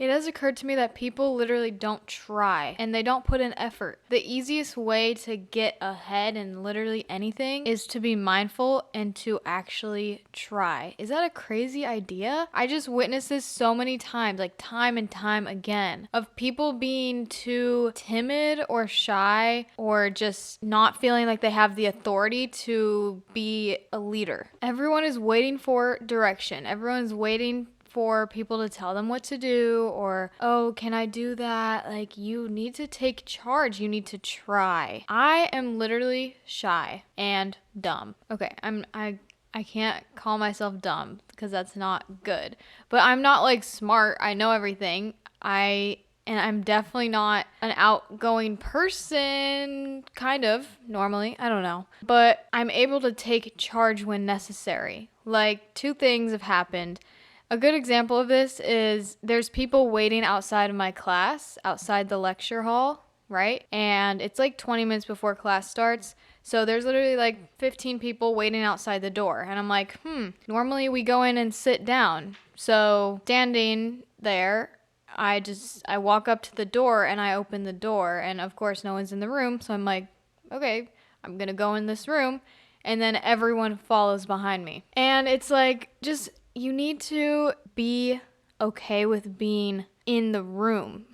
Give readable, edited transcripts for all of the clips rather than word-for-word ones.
It has occurred to me that people literally don't try and they don't put in effort. The easiest way to get ahead in literally anything is to be mindful and to actually try. Is that a crazy idea? I just witnessed this so many times, like time and time again, of people being too timid or shy or just not feeling like they have the authority to be a leader. Everyone is waiting for direction. Everyone is waiting for people to tell them what to do, or, oh, can I do that? Like, you need to take charge. You need to try. I am literally shy and dumb. Okay, I can't call myself dumb because that's not good. But I'm not like smart. I know everything. And I'm definitely not an outgoing person, kind of, normally. I don't know. But I'm able to take charge when necessary. Like, two things have happened. A good example of this is there's people waiting outside of my class, outside the lecture hall, right? And it's like 20 minutes before class starts. So there's literally like 15 people waiting outside the door. And I'm like, normally we go in and sit down. So standing there, I walk up to the door and I open the door. And of course, no one's in the room. So I'm like, okay, I'm going to go in this room. And then everyone follows behind me. And it's like, just, you need to be okay with being in the room.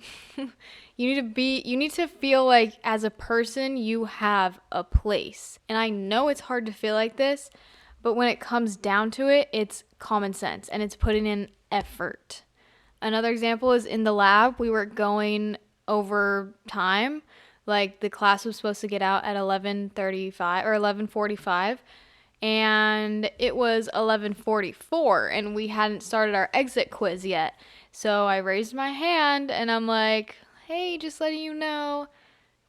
You need to feel like as a person you have a place. And I know it's hard to feel like this, but when it comes down to it, it's common sense and it's putting in effort. Another example is in the lab, we were going over time. Like the class was supposed to get out at 11:35 or 11:45. And it was 11:44 and we hadn't started our exit quiz yet. So I raised my hand and I'm like, hey, just letting you know,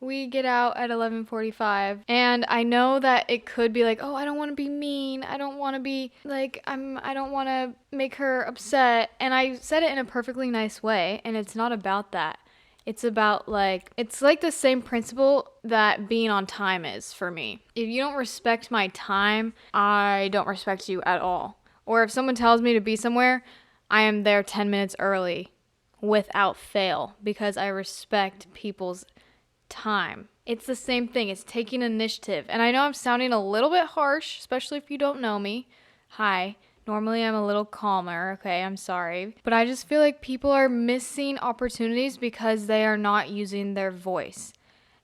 we get out at 11:45. And I know that it could be like, oh, I don't want to be mean. I don't want to be like, I don't want to make her upset. And I said it in a perfectly nice way. And it's not about that. It's about it's like the same principle that being on time is for me. If you don't respect my time, I don't respect you at all. Or if someone tells me to be somewhere, I am there 10 minutes early without fail because I respect people's time. It's the same thing. It's taking initiative. And I know I'm sounding a little bit harsh, especially if you don't know me. Hi. Normally I'm a little calmer, okay, I'm sorry. But I just feel like people are missing opportunities because they are not using their voice.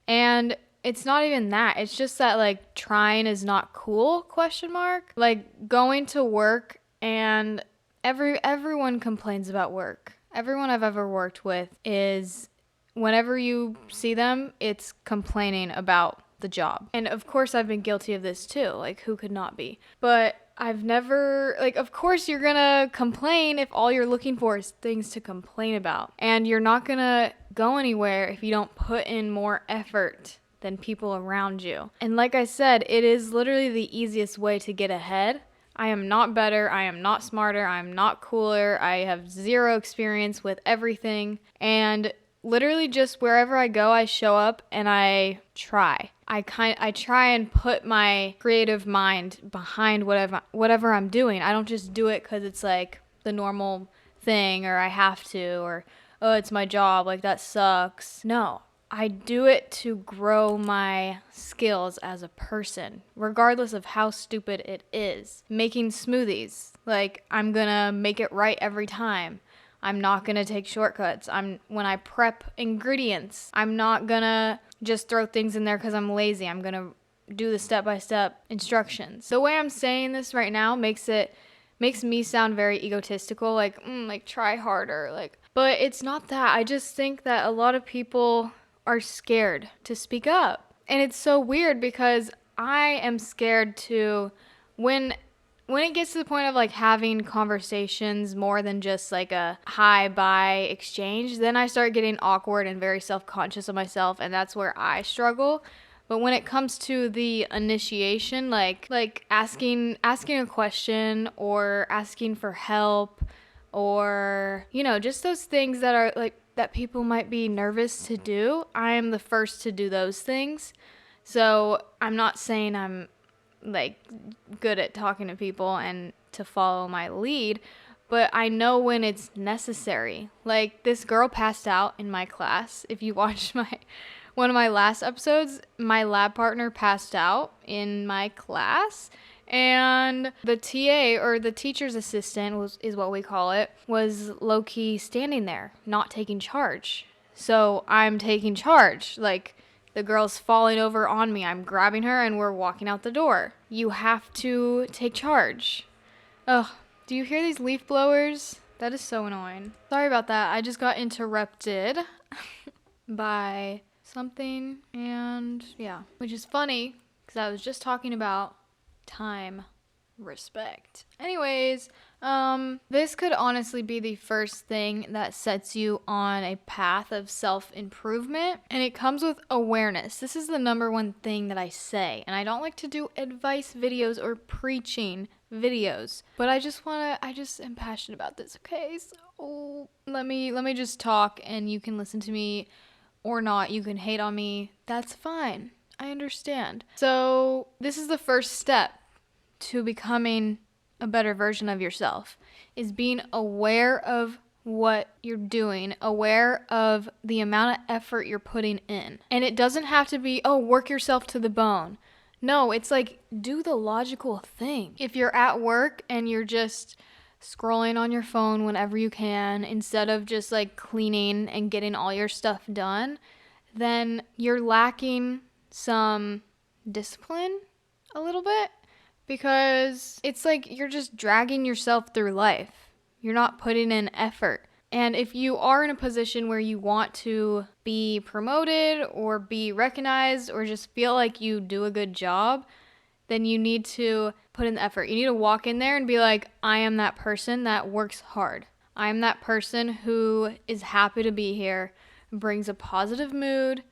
And it's not even that. It's just that like trying is not cool, question mark. Like going to work and everyone complains about work. Everyone I've ever worked with is whenever you see them, it's complaining about the job. And of course I've been guilty of this too. Like who could not be? But I've never, of course you're gonna complain if all you're looking for is things to complain about. And you're not gonna go anywhere if you don't put in more effort than people around you. And like I said, it is literally the easiest way to get ahead. I am not better, I am not smarter, I am not cooler, I have zero experience with everything. And literally just wherever I go, I show up and I try. I try and put my creative mind behind whatever I'm doing. I don't just do it because it's like the normal thing or I have to or, oh, it's my job, like that sucks. No, I do it to grow my skills as a person, regardless of how stupid it is. Making smoothies, like I'm gonna make it right every time. I'm not gonna take shortcuts. When I prep ingredients, I'm not gonna just throw things in there because I'm lazy. I'm gonna do the step-by-step instructions. The way I'm saying this right now makes me sound very egotistical, like try harder, but it's not that. I just think that a lot of people are scared to speak up. And it's so weird because I am scared to when it gets to the point of like having conversations more than just like a hi bye exchange, then I start getting awkward and very self-conscious of myself, and that's where I struggle. But when it comes to the initiation, like asking a question or asking for help or just those things that are like that people might be nervous to do, I am the first to do those things. So I'm not saying I'm like good at talking to people and to follow my lead, but I know when it's necessary. Like, this girl passed out in my class. If you watched one of my last episodes, my lab partner passed out in my class, and the TA, or the teacher's assistant is what we call it, was low-key standing there, not taking charge. So I'm taking charge. Like, the girl's falling over on me. I'm grabbing her and we're walking out the door. You have to take charge. Ugh, do you hear these leaf blowers? That is so annoying. Sorry about that. I just got interrupted by something, and yeah, which is funny because I was just talking about time respect. Anyways, this could honestly be the first thing that sets you on a path of self-improvement, and it comes with awareness. This is the number one thing that I say, and I don't like to do advice videos or preaching videos, but I just am passionate about this, okay? So let me just talk, and you can listen to me or not. You can hate on me. That's fine. I understand. So this is the first step to becoming a better version of yourself, is being aware of what you're doing, aware of the amount of effort you're putting in. And it doesn't have to be, work yourself to the bone. No, it's like, do the logical thing. If you're at work and you're just scrolling on your phone whenever you can, instead of just like cleaning and getting all your stuff done, then you're lacking some discipline a little bit, because it's like you're just dragging yourself through life. You're not putting in effort. And if you are in a position where you want to be promoted or be recognized or just feel like you do a good job, then you need to put in the effort. You need to walk in there and be like, I am that person that works hard. I am that person who is happy to be here, brings a positive mood,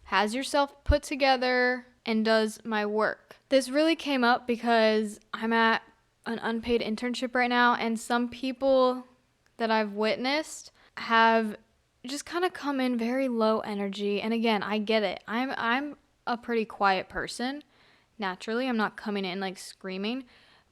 has yourself put together, and does my work. This really came up because I'm at an unpaid internship right now, and some people that I've witnessed have just kind of come in very low energy. And again, I get it. I'm a pretty quiet person. Naturally, I'm not coming in like screaming,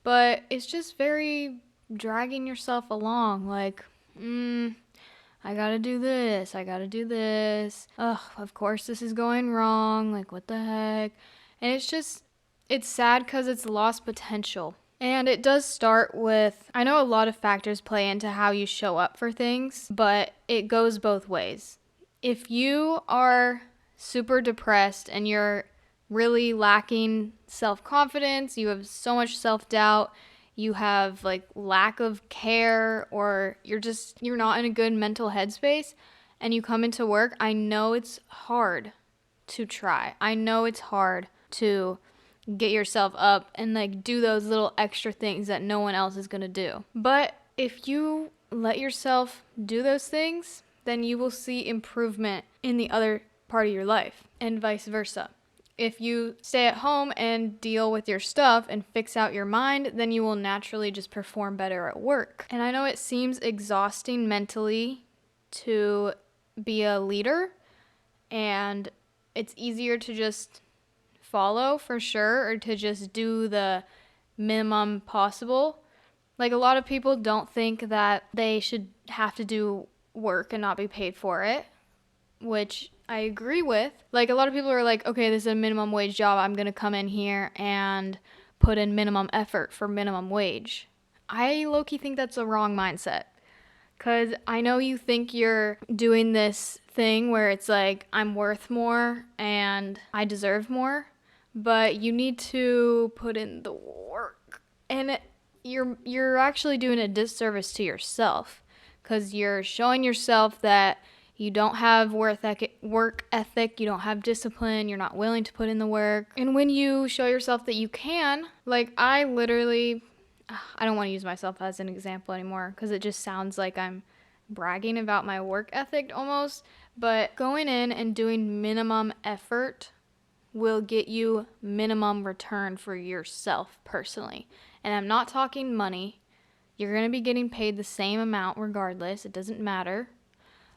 but it's just very dragging yourself along. Like, I gotta do this. I gotta do this. Ugh, of course this is going wrong. Like, what the heck? And it's sad because it's lost potential. And it does start with, I know a lot of factors play into how you show up for things, but it goes both ways. If you are super depressed and you're really lacking self-confidence, you have so much self-doubt, you have like lack of care, or you're not in a good mental headspace, and you come into work, I know it's hard to try. I know it's hard to get yourself up and like do those little extra things that no one else is going to do. But if you let yourself do those things, then you will see improvement in the other part of your life, and vice versa. If you stay at home and deal with your stuff and fix out your mind, then you will naturally just perform better at work. And I know it seems exhausting mentally to be a leader, and it's easier to just follow for sure, or to just do the minimum possible. Like, a lot of people don't think that they should have to do work and not be paid for it, which I agree with. Like, a lot of people are like, okay, this is a minimum wage job. I'm going to come in here and put in minimum effort for minimum wage. I low-key think that's a wrong mindset. Because I know you think you're doing this thing where it's like, I'm worth more and I deserve more, but you need to put in the work. And you're actually doing a disservice to yourself, because you're showing yourself that you don't have work ethic, you don't have discipline, you're not willing to put in the work. And when you show yourself that you can, like, I don't want to use myself as an example anymore because it just sounds like I'm bragging about my work ethic almost, but going in and doing minimum effort will get you minimum return for yourself personally. And I'm not talking money. You're going to be getting paid the same amount regardless. It doesn't matter.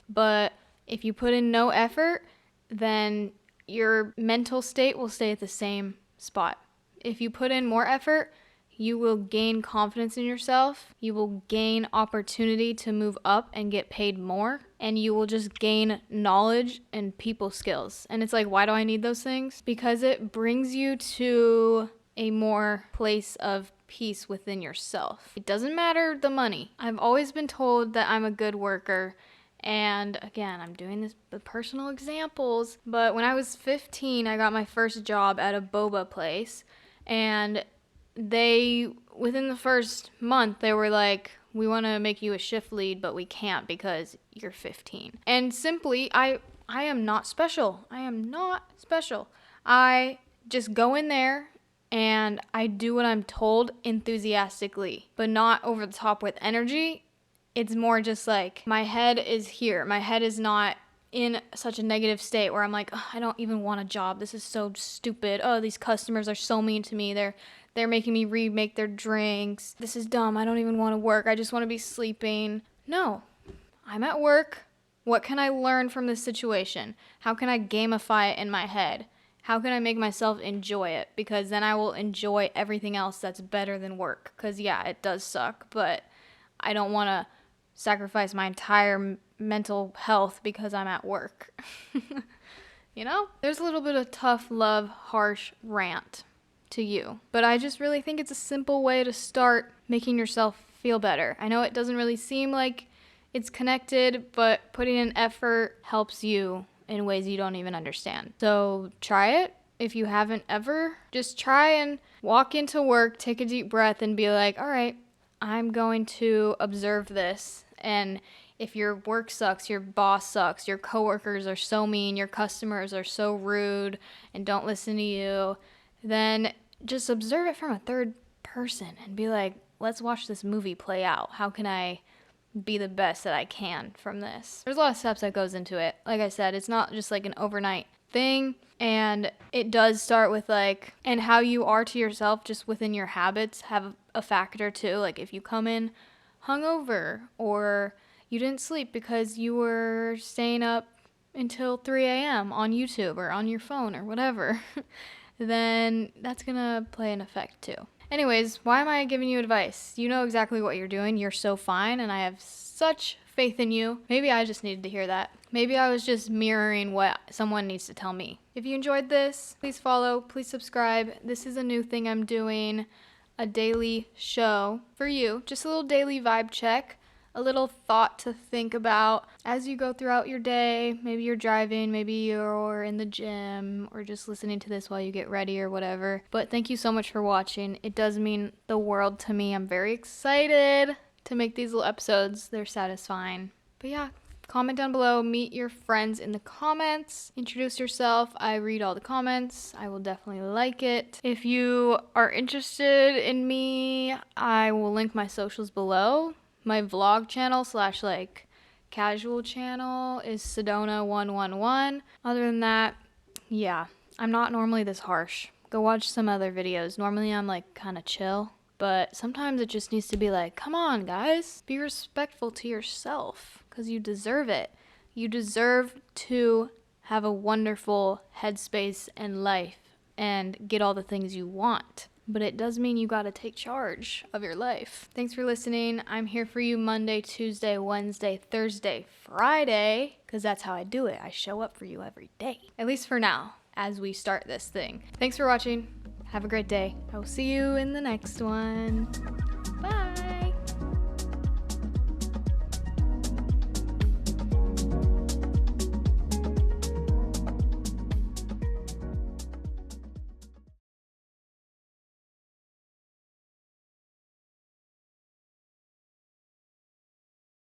But if you put in no effort, then your mental state will stay at the same spot. If you put in more effort, you will gain confidence in yourself. You will gain opportunity to move up and get paid more. And you will just gain knowledge and people skills. And it's like, why do I need those things? Because it brings you to a more place of peace within yourself. It doesn't matter the money. I've always been told that I'm a good worker. And again, I'm doing this with personal examples, but when I was 15, I got my first job at a boba place, and within the first month, they were like, we want to make you a shift lead, but we can't because you're 15. And simply, I am not special. I am not special. I just go in there and I do what I'm told enthusiastically, but not over the top with energy. It's more just like my head is here. My head is not in such a negative state where I'm like, oh, I don't even want a job. This is so stupid. Oh, these customers are so mean to me. They're making me remake their drinks. This is dumb. I don't even want to work. I just want to be sleeping. No, I'm at work. What can I learn from this situation? How can I gamify it in my head? How can I make myself enjoy it? Because then I will enjoy everything else that's better than work. Because yeah, it does suck, but I don't want to sacrifice my entire mental health because I'm at work. You know? There's a little bit of tough love, harsh rant to you. But I just really think it's a simple way to start making yourself feel better. I know it doesn't really seem like it's connected, but putting in effort helps you in ways you don't even understand. So try it. If you haven't ever, just try and walk into work, take a deep breath, and be like, all right, I'm going to observe this. And if your work sucks, your boss sucks, your coworkers are so mean, your customers are so rude and don't listen to you, then just observe it from a third person and be like, let's watch this movie play out. How can I be the best that I can from this? There's a lot of steps that goes into it. Like I said, it's not just like an overnight thing. And it does start with like, and how you are to yourself just within your habits have a factor too. Like if you come in hungover or you didn't sleep because you were staying up until 3 a.m. on YouTube or on your phone or whatever, then that's gonna play an effect too. Anyways, why am I giving you advice? You know exactly what you're doing. You're so fine, and I have such faith in you. Maybe I just needed to hear that. Maybe I was just mirroring what someone needs to tell me. If you enjoyed this, please follow, please subscribe. This is a new thing I'm doing, a daily show for you. Just a little daily vibe check, a little thought to think about as you go throughout your day. Maybe you're driving, maybe you're in the gym, or just listening to this while you get ready or whatever. But thank you so much for watching. It does mean the world to me. I'm very excited to make these little episodes. They're satisfying. But yeah, comment down below, meet your friends in the comments, introduce yourself. I read all the comments. I will definitely like it. If you are interested in me, I will link my socials below. My vlog channel / like casual channel is Sedona111. Other than that, yeah, I'm not normally this harsh. Go watch some other videos. Normally I'm like kind of chill, but sometimes it just needs to be like, come on guys, be respectful to yourself because you deserve it. You deserve to have a wonderful headspace and life and get all the things you want. But it does mean you gotta take charge of your life. Thanks for listening. I'm here for you Monday, Tuesday, Wednesday, Thursday, Friday, because that's how I do it. I show up for you every day, at least for now, as we start this thing. Thanks for watching. Have a great day. I will see you in the next one.